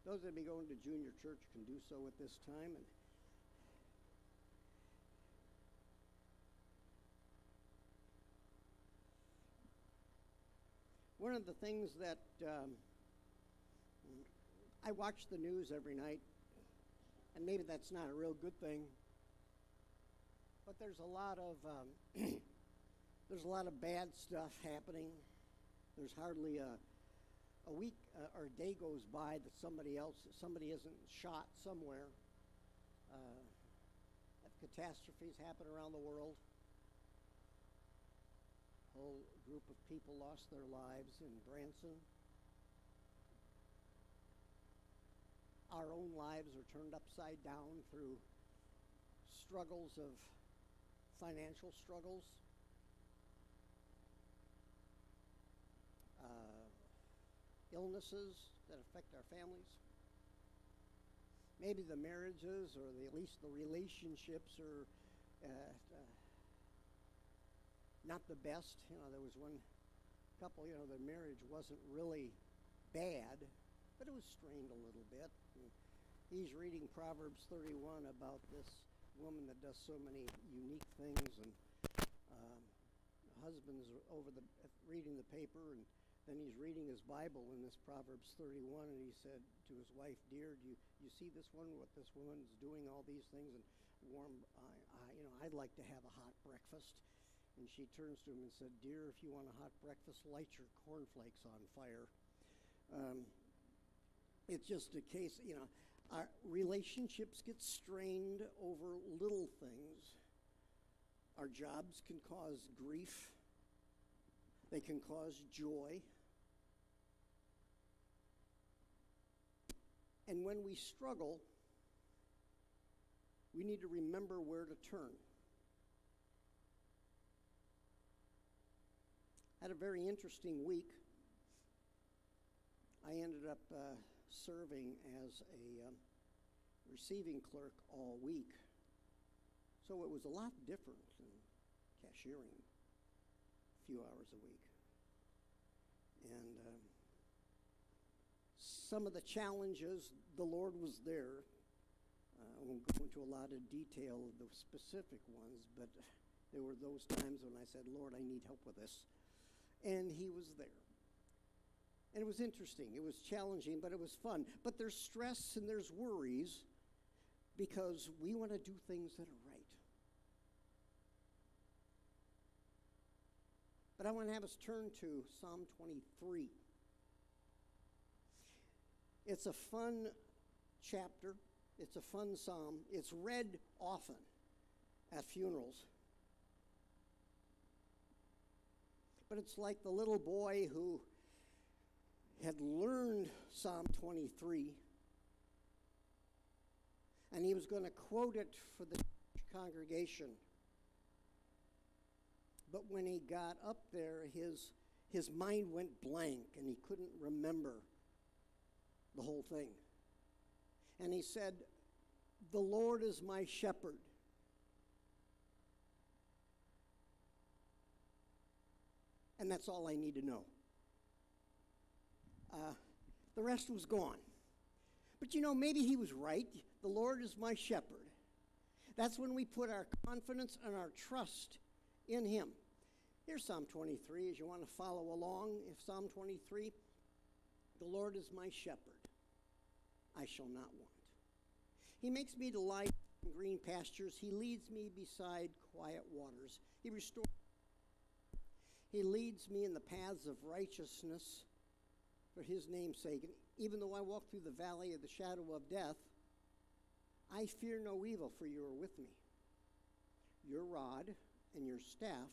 Those that be going to junior church can do so at this time. And one of the things that I watch the news every night, and maybe that's not a real good thing, but there's a lot of there's a lot of bad stuff happening. There's hardly a week or a day goes by that somebody isn't shot somewhere. Catastrophes happen around the world. A whole group of people lost their lives in Branson. Our own lives are turned upside down through struggles of financial struggles. Illnesses that affect our families. Maybe the marriages, or at least the relationships, are not the best. There was one couple, the marriage wasn't really bad, but it was strained a little bit. And he's reading Proverbs 31 about this woman that does so many unique things, and husband's reading the paper, and then he's reading his Bible in this Proverbs 31, and he said to his wife, "Dear, do you see this one? What this woman's doing? All these things, and I'd like to have a hot breakfast." And she turns to him and said, "Dear, if you want a hot breakfast, light your cornflakes on fire." It's just a case, our relationships get strained over little things. Our jobs can cause grief. They can cause joy. And when we struggle, we need to remember where to turn. I had a very interesting week. I ended up serving as a receiving clerk all week. So it was a lot different than cashiering a few hours a week. And some of the challenges, the Lord was there. I won't go into a lot of detail of the specific ones, but there were those times when I said, "Lord, I need help with this." And he was there. And it was interesting. It was challenging, but it was fun. But there's stress and there's worries because we want to do things that are right. But I want to have us turn to Psalm 23. It's a fun chapter. It's a fun psalm. It's read often at funerals. But it's like the little boy who had learned Psalm 23, and he was going to quote it for the congregation. But when he got up there, his mind went blank, and he couldn't remember the whole thing. And he said, "The Lord is my shepherd. And that's all I need to know." The rest was gone. But maybe he was right. The Lord is my shepherd. That's when we put our confidence and our trust in him. Here's Psalm 23, as you want to follow along. If Psalm 23, "The Lord is my shepherd, I shall not want. He makes me to lie in green pastures. He leads me beside quiet waters. He restores. He leads me in the paths of righteousness for his name's sake. And even though I walk through the valley of the shadow of death, I fear no evil, for you are with me. Your rod and your staff,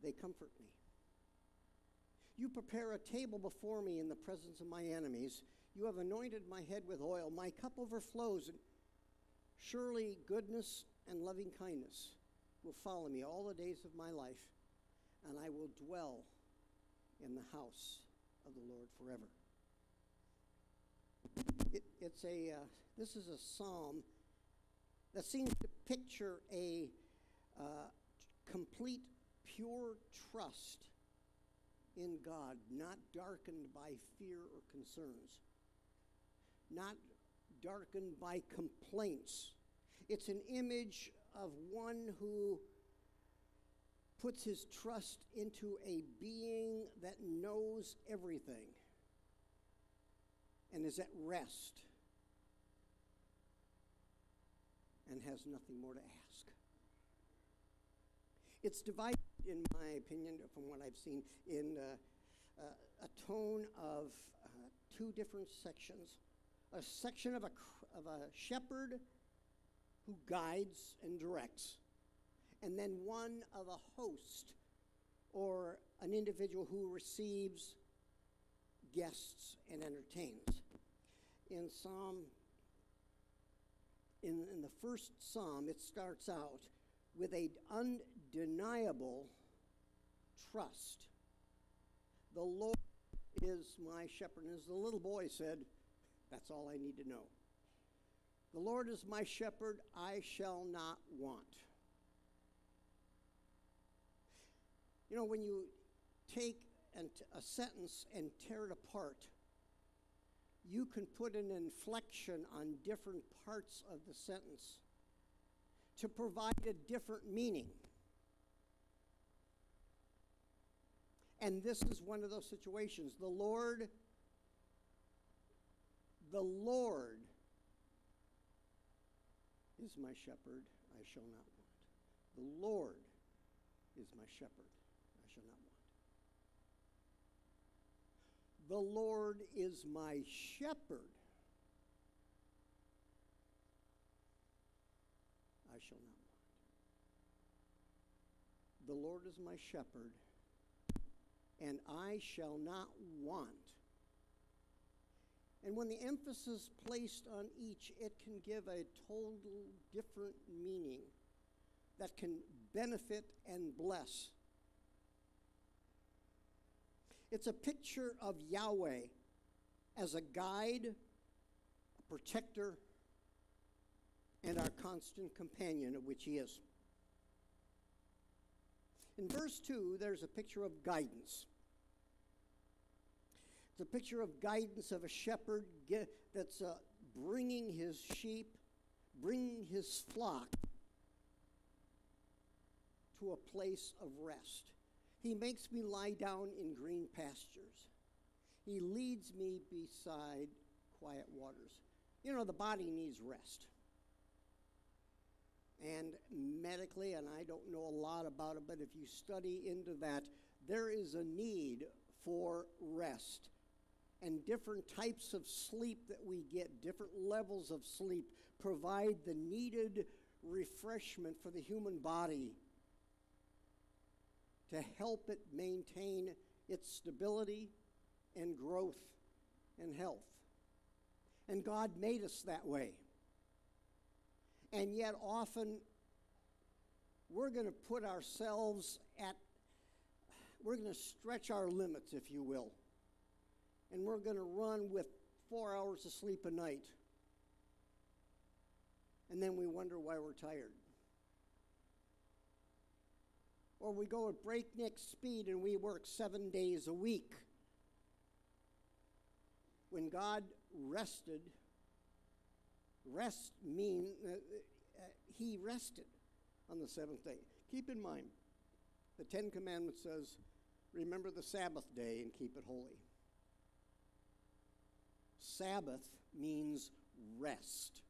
they comfort me. You prepare a table before me in the presence of my enemies. You have anointed my head with oil. My cup overflows, and surely goodness and loving kindness will follow me all the days of my life, and I will dwell in the house of the Lord forever." This is a psalm that seems to picture a complete, pure trust in God, not darkened by fear or concerns. not darkened by complaints. It's an image of one who puts his trust into a being that knows everything and is at rest and has nothing more to ask. It's divided, in my opinion, from what I've seen, in a tone of two different sections. A section of a shepherd who guides and directs, and then one of a host or an individual who receives guests and entertains. In the first psalm, it starts out with an undeniable trust. The Lord is my shepherd. And as the little boy said, that's all I need to know. The Lord is my shepherd, I shall not want. You know, when you take a sentence and tear it apart, you can put an inflection on different parts of the sentence to provide a different meaning. And this is one of those situations. The Lord is my shepherd, I shall not want. The Lord is my shepherd, I shall not want. The Lord is my shepherd, I shall not want. The Lord is my shepherd, and I shall not want. And when the emphasis is placed on each, it can give a total different meaning that can benefit and bless. It's a picture of Yahweh as a guide, a protector, and our constant companion, of which he is. In verse 2, there's a picture of guidance. It's a picture of guidance of a shepherd that's bringing his sheep, bringing his flock to a place of rest. He makes me lie down in green pastures. He leads me beside quiet waters. You know, the body needs rest. And medically, and I don't know a lot about it, but if you study into that, there is a need for rest. And different types of sleep that we get, different levels of sleep, provide the needed refreshment for the human body to help it maintain its stability and growth and health. And God made us that way. And yet often we're going to put ourselves we're going to stretch our limits, if you will. And we're going to run with 4 hours of sleep a night. And then we wonder why we're tired. Or we go at breakneck speed and we work 7 days a week. When God rested, he rested on the seventh day. Keep in mind, the Ten Commandments says, remember the Sabbath day and keep it holy. Sabbath means rest.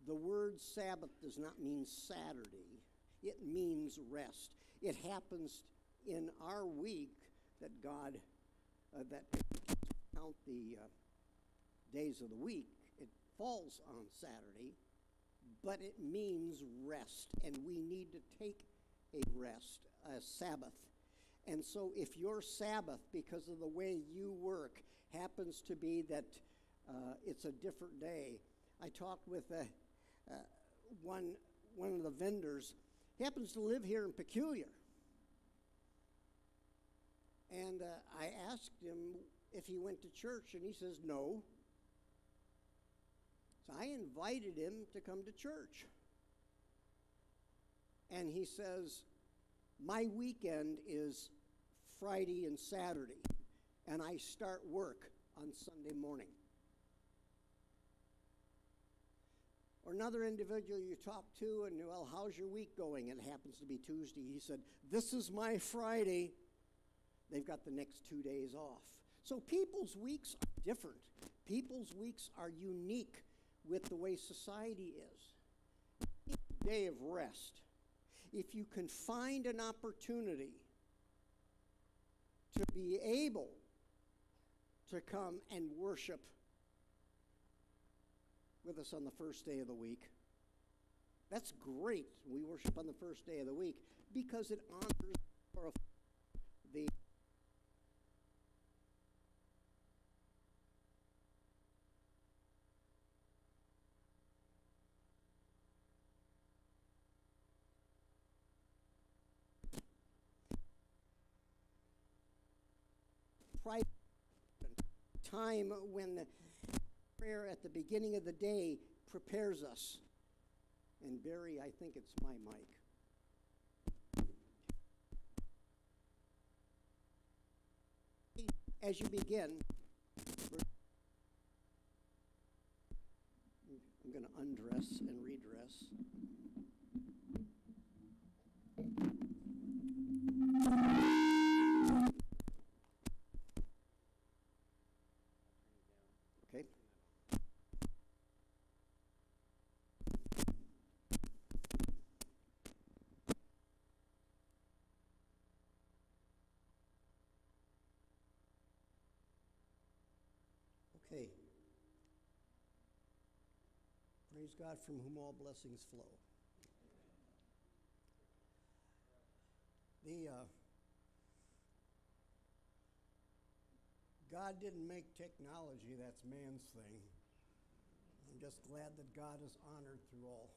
The word Sabbath does not mean Saturday. It means rest. It happens in our week that God, that count the days of the week, it falls on Saturday, but it means rest, and we need to take a rest, a Sabbath. And so if your Sabbath, because of the way you work, happens to be that it's a different day. I talked with one of the vendors. He happens to live here in Peculiar. And I asked him if he went to church, and he says no. So I invited him to come to church. And he says, my weekend is Friday and Saturday, and I start work on Sunday morning. Or another individual you talk to, and, well, how's your week going? It happens to be Tuesday. He said, this is my Friday. They've got the next 2 days off. So people's weeks are different. People's weeks are unique with the way society is. A day of rest. If you can find an opportunity to be able to come and worship with us on the first day of the week, that's great. We worship on the first day of the week because it honors the private time when the prayer at the beginning of the day prepares us. And Barry, I think it's my mic. As you begin, I'm going to undress and redress. Okay. Okay. Praise God, from whom all blessings flow. God didn't make technology, that's man's thing. I'm just glad that God is honored through all.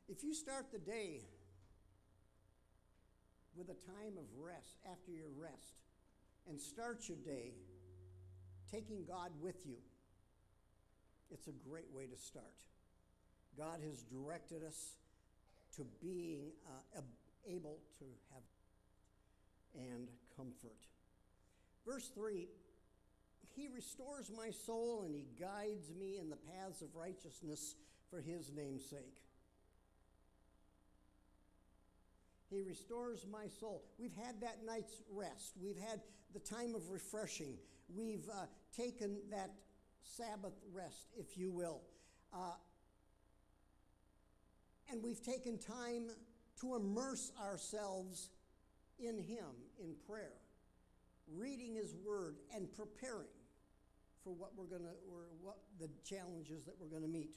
If you start the day with a time of rest, after your rest, and start your day taking God with you, it's a great way to start. God has directed us to being able to have and comfort. Verse 3, he restores my soul and he guides me in the paths of righteousness for his name's sake. He restores my soul. We've had that night's rest. We've had the time of refreshing. We've taken that Sabbath rest, if you will. And we've taken time to immerse ourselves in him, in prayer, reading his word and preparing for what the challenges that we're going to meet.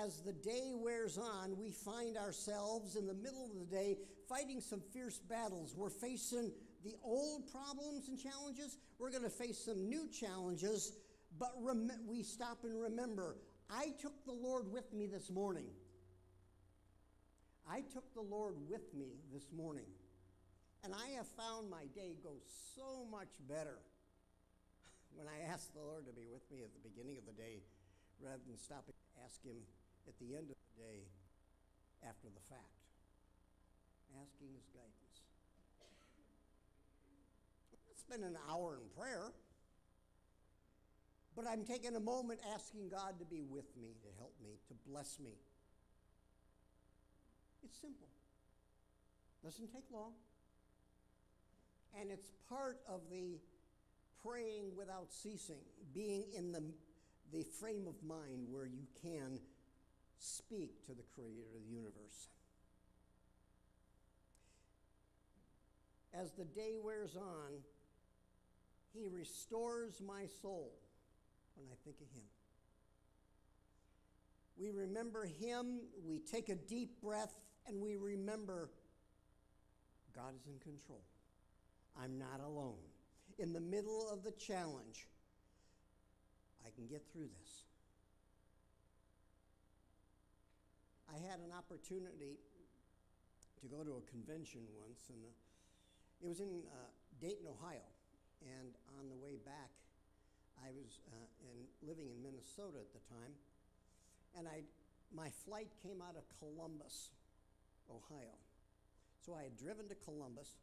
As the day wears on, we find ourselves in the middle of the day fighting some fierce battles. We're facing the old problems and challenges. We're going to face some new challenges, but we stop and remember, I took the Lord with me this morning. I took the Lord with me this morning. And I have found my day goes so much better when I ask the Lord to be with me at the beginning of the day rather than stopping to ask him at the end of the day after the fact. Asking his guidance. I'm not spending an hour in prayer, but I'm taking a moment asking God to be with me, to help me, to bless me. It's simple. Doesn't take long. And it's part of the praying without ceasing, being in the frame of mind where you can speak to the creator of the universe. As the day wears on, he restores my soul when I think of him. We remember him, we take a deep breath, and we remember God is in control. I'm not alone. In the middle of the challenge, I can get through this. I had an opportunity to go to a convention once, and it was in Dayton, Ohio. And on the way back, I was living in Minnesota at the time, and my flight came out of Columbus, Ohio. So I had driven to Columbus,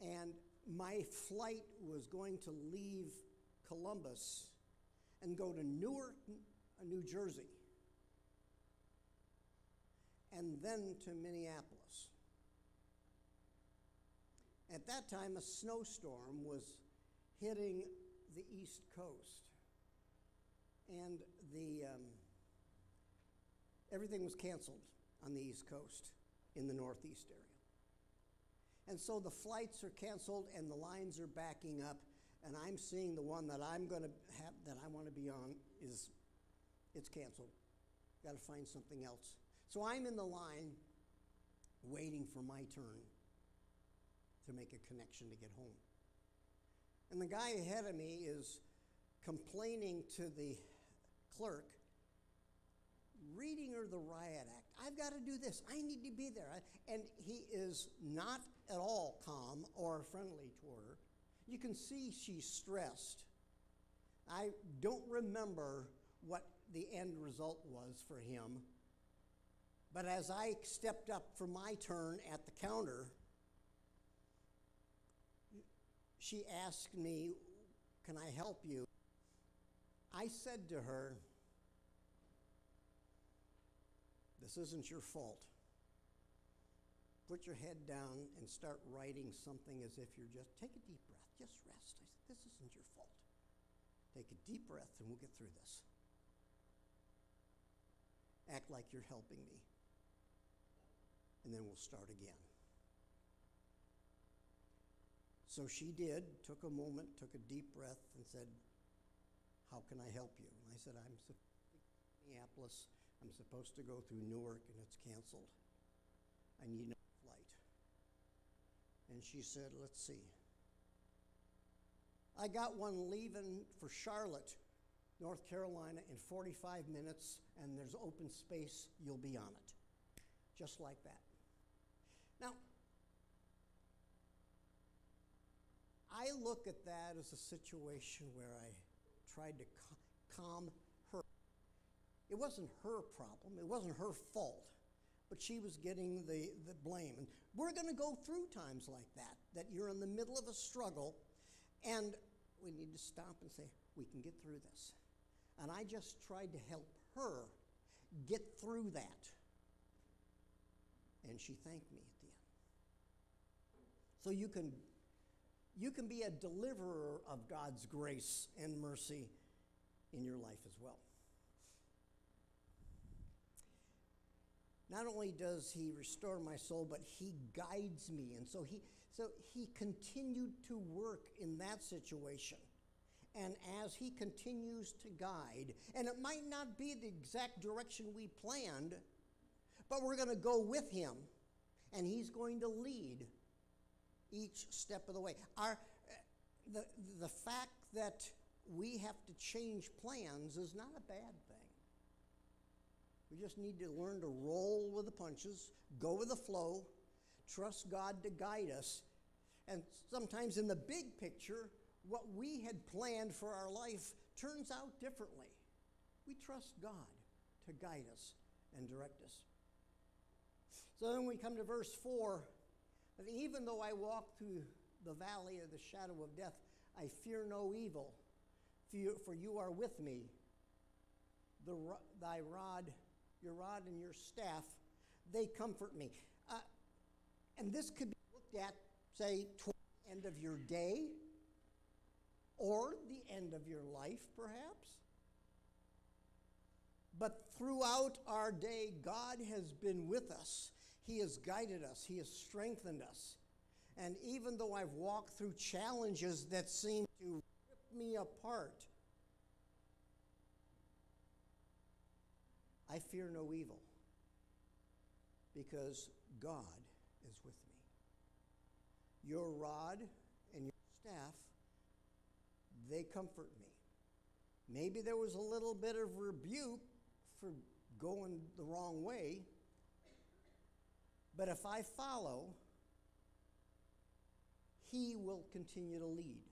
And my flight was going to leave Columbus and go to Newark, New Jersey, and then to Minneapolis. At that time, a snowstorm was hitting the East Coast, and everything was canceled on the East Coast in the Northeast area. And so the flights are canceled and the lines are backing up, and I'm seeing the one that I'm going to have, that I want to be on, it's canceled. Got to find something else. So I'm in the line waiting for my turn to make a connection to get home. And the guy ahead of me is complaining to the clerk, reading her the riot act. I've got to do this. I need to be there. And he is not at all calm or friendly toward her. You can see she's stressed. I don't remember what the end result was for him. But as I stepped up for my turn at the counter, she asked me, "Can I help you?" I said to her, "This isn't your fault. Put your head down and start writing something as if you're just, take a deep breath, just rest." I said, "This isn't your fault. Take a deep breath and we'll get through this. Act like you're helping me. And then we'll start again." So she did, took a moment, took a deep breath, and said, "How can I help you?" And I said, "I'm Minneapolis. I'm supposed to go through Newark, and it's canceled. I need a flight." And she said, "Let's see. I got one leaving for Charlotte, North Carolina in 45 minutes, and there's open space. You'll be on it." Just like that. Now, I look at that as a situation where I tried to calm her. It wasn't her problem. It wasn't her fault. But she was getting the blame. And we're going to go through times like that you're in the middle of a struggle, and we need to stop and say, we can get through this. And I just tried to help her get through that. And she thanked me at the end. So you can be a deliverer of God's grace and mercy in your life as well. Not only does he restore my soul, but he guides me. And so he continued to work in that situation. And as he continues to guide, and it might not be the exact direction we planned, but we're going to go with him, and he's going to lead each step of the way. The fact that we have to change plans is not a bad thing. We just need to learn to roll with the punches, go with the flow, trust God to guide us. And sometimes in the big picture, what we had planned for our life turns out differently. We trust God to guide us and direct us. So then we come to verse 4. And even though I walk through the valley of the shadow of death, I fear no evil, for you are with me. Thy rod, your rod and your staff, they comfort me. And this could be looked at, say, toward the end of your day, or the end of your life, perhaps. But throughout our day, God has been with us. He has guided us. He has strengthened us. And even though I've walked through challenges that seem to rip me apart, I fear no evil, because God is with me. Your rod and your staff, they comfort me. Maybe there was a little bit of rebuke for going the wrong way, but if I follow, he will continue to lead.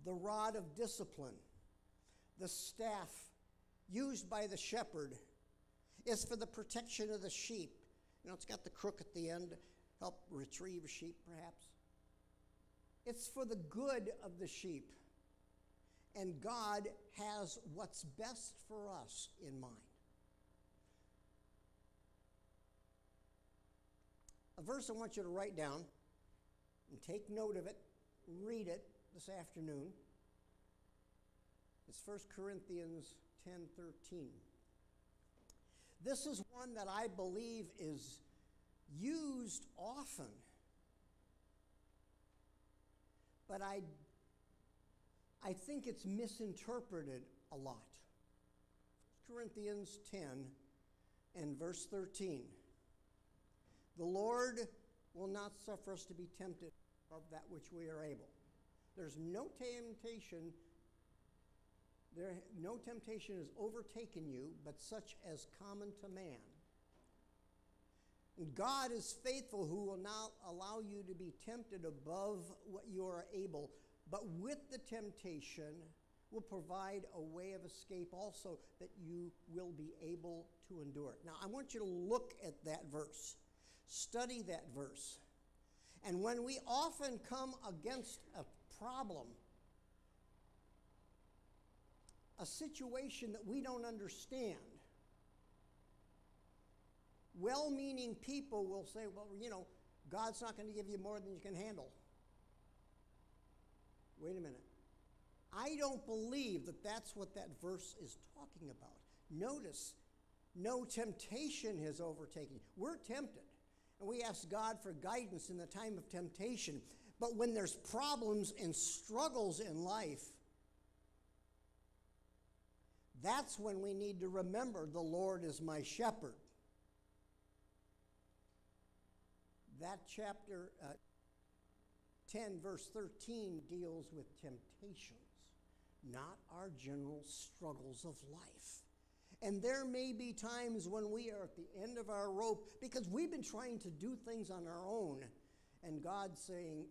The rod of discipline, the staff used by the shepherd, is for the protection of the sheep. You know, it's got the crook at the end. help retrieve a sheep, perhaps. It's for the good of the sheep. And God has what's best for us in mind. A verse I want you to write down and take note of it, read it this afternoon. It's 1 Corinthians 10:13. This is one that I believe is used often, but I think it's misinterpreted a lot. 1 Corinthians 10 and verse 13. The Lord will not suffer us to be tempted of that which we are able. There's no temptation has overtaken you, but such as common to man. And God is faithful, who will not allow you to be tempted above what you are able, but with the temptation will provide a way of escape also, that you will be able to endure it. Now, I want you to look at that verse. Study that verse. And when we often come against a problem, a situation that we don't understand, well-meaning people will say, well, God's not going to give you more than you can handle. Wait a minute. I don't believe that that's what that verse is talking about. Notice, no temptation has overtaken you. We're tempted, and we ask God for guidance in the time of temptation. But when there's problems and struggles in life, that's when we need to remember the Lord is my shepherd. That chapter 10, verse 13, deals with temptations, not our general struggles of life. And there may be times when we are at the end of our rope because we've been trying to do things on our own, and God's saying,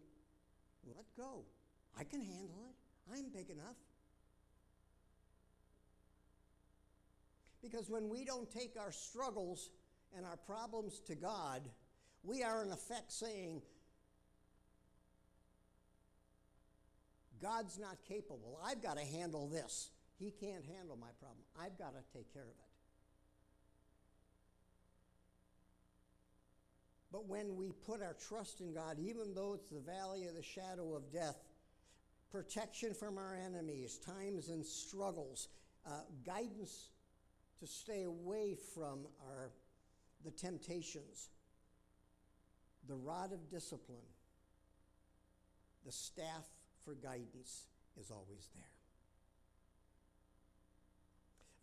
let go. I can handle it. I'm big enough. Because when we don't take our struggles and our problems to God, we are in effect saying, God's not capable. I've got to handle this. He can't handle my problem. I've got to take care of it. But when we put our trust in God, even though it's the valley of the shadow of death, protection from our enemies, times and struggles, guidance to stay away from the temptations, the rod of discipline, the staff for guidance is always there.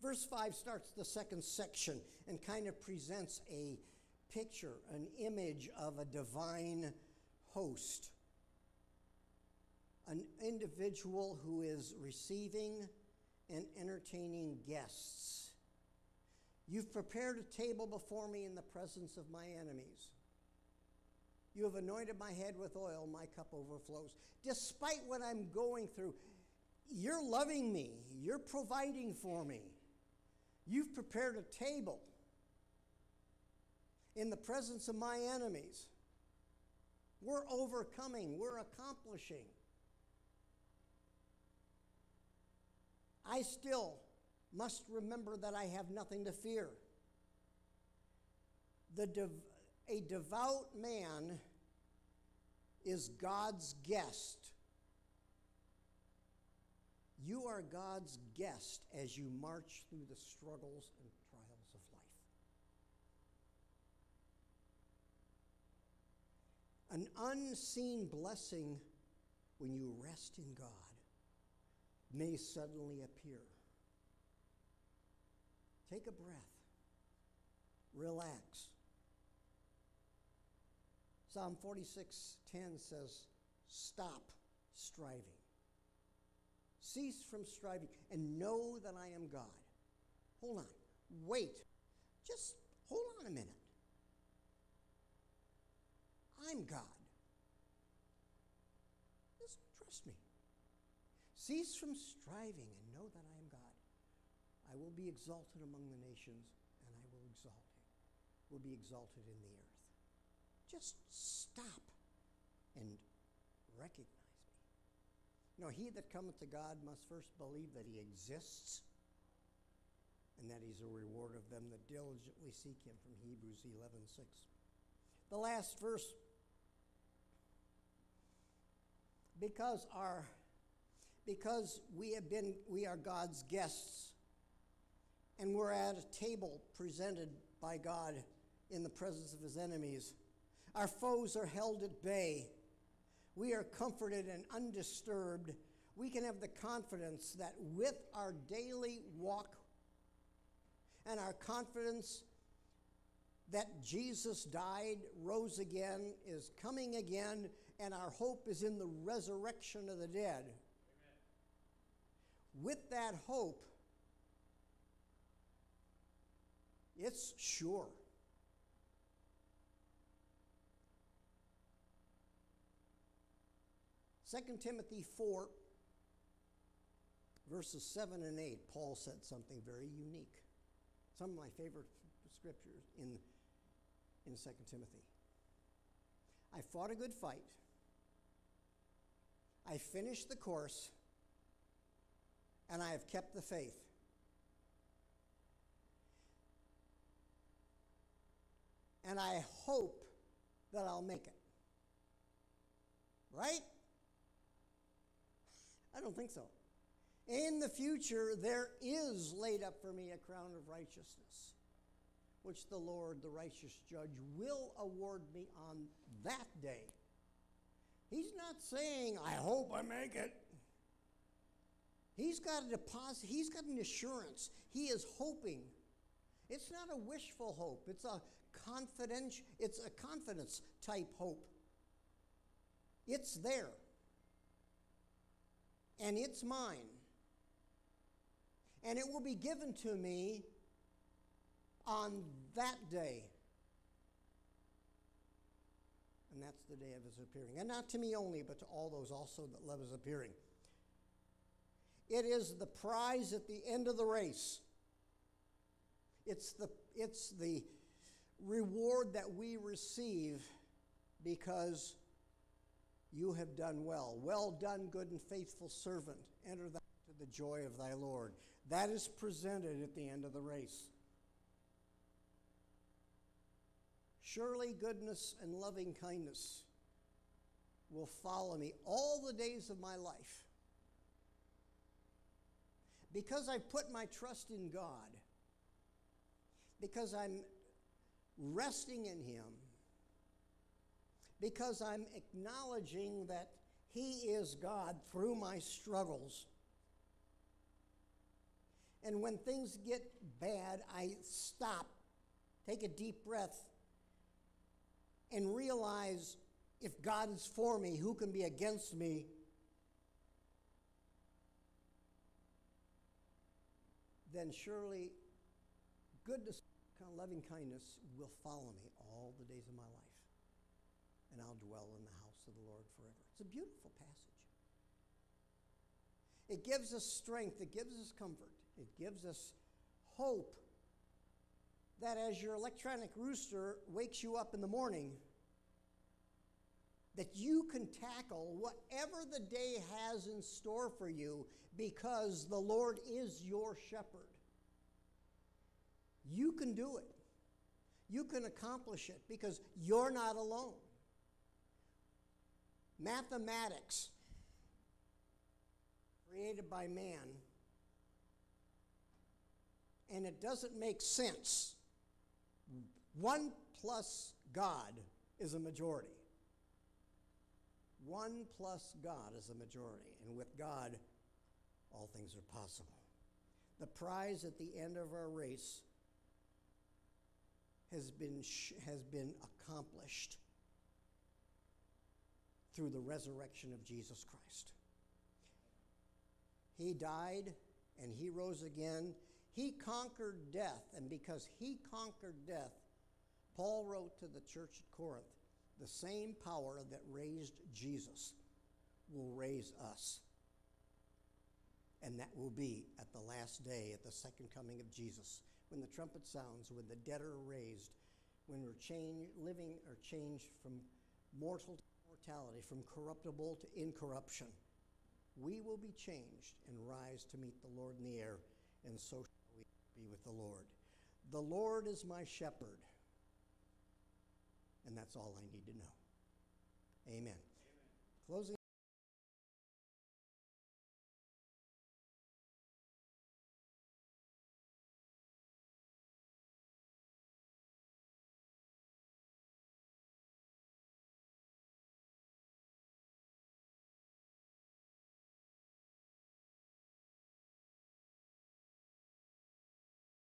Verse 5 starts the second section and kind of presents a picture, an image of a divine host, an individual who is receiving and entertaining guests. You've prepared a table before me in the presence of my enemies. You have anointed my head with oil, my cup overflows. Despite what I'm going through, you're loving me. You're providing for me. You've prepared a table in the presence of my enemies. We're overcoming. We're accomplishing. I still must remember that I have nothing to fear. A devout man is God's guest. You are God's guest as you march through the struggles and trials of life. An unseen blessing when you rest in God may suddenly appear. Take a breath. Relax. Psalm 46:10 says, stop striving. Cease from striving and know that I am God. Hold on. Wait. Just hold on a minute. I'm God. Just trust me. Cease from striving and know that I am God. I will be exalted among the nations, and I will be exalted in the earth. Just stop and recognize me. No, he that cometh to God must first believe that he exists and that he's a reward of them that diligently seek him, from Hebrews 11:6. The last verse, because we are God's guests, and we're at a table presented by God in the presence of his enemies. Our foes are held at bay. We are comforted and undisturbed. We can have the confidence that with our daily walk and our confidence that Jesus died, rose again, is coming again, and our hope is in the resurrection of the dead. Amen. With that hope, it's sure. Second Timothy 4, verses 7 and 8, Paul said something very unique. Some of my favorite scriptures in 2 Timothy. I fought a good fight. I finished the course, and I have kept the faith. And I hope that I'll make it. Right? I don't think so. In the future, there is laid up for me a crown of righteousness, which the Lord, the righteous judge, will award me on that day. He's not saying, I hope I make it. He's got a deposit. He's got an assurance. He is hoping. It's not a wishful hope. It's a confidence type hope. It's there. And it's mine. And it will be given to me on that day. And that's the day of his appearing. And not to me only, but to all those also that love his appearing. It is the prize at the end of the race. It's the reward that we receive because you have done well. Well done, good and faithful servant. Enter thou into the joy of thy Lord. That is presented at the end of the race. Surely goodness and loving kindness will follow me all the days of my life. Because I put my trust in God, because I'm resting in him, because I'm acknowledging that he is God through my struggles. And when things get bad, I stop, take a deep breath, and realize if God is for me, who can be against me? Then surely goodness, loving kindness will follow me all the days of my life. And I'll dwell in the house of the Lord forever. It's a beautiful passage. It gives us strength. It gives us comfort. It gives us hope that as your electronic rooster wakes you up in the morning, that you can tackle whatever the day has in store for you because the Lord is your shepherd. You can do it. You can accomplish it because you're not alone. Mathematics, created by man, and it doesn't make sense. 1 plus God is a majority. 1 plus God is a majority, and with God, all things are possible. The prize at the end of our race has been accomplished through the resurrection of Jesus Christ. He died and he rose again. He conquered death, and because he conquered death, Paul wrote to the church at Corinth, the same power that raised Jesus will raise us. And that will be at the last day, at the second coming of Jesus. When the trumpet sounds, when the dead are raised, when we're living or changed from mortal to mortality, from corruptible to incorruption, we will be changed and rise to meet the Lord in the air, and so shall we be with the Lord. The Lord is my shepherd, and that's all I need to know. Amen. Closing.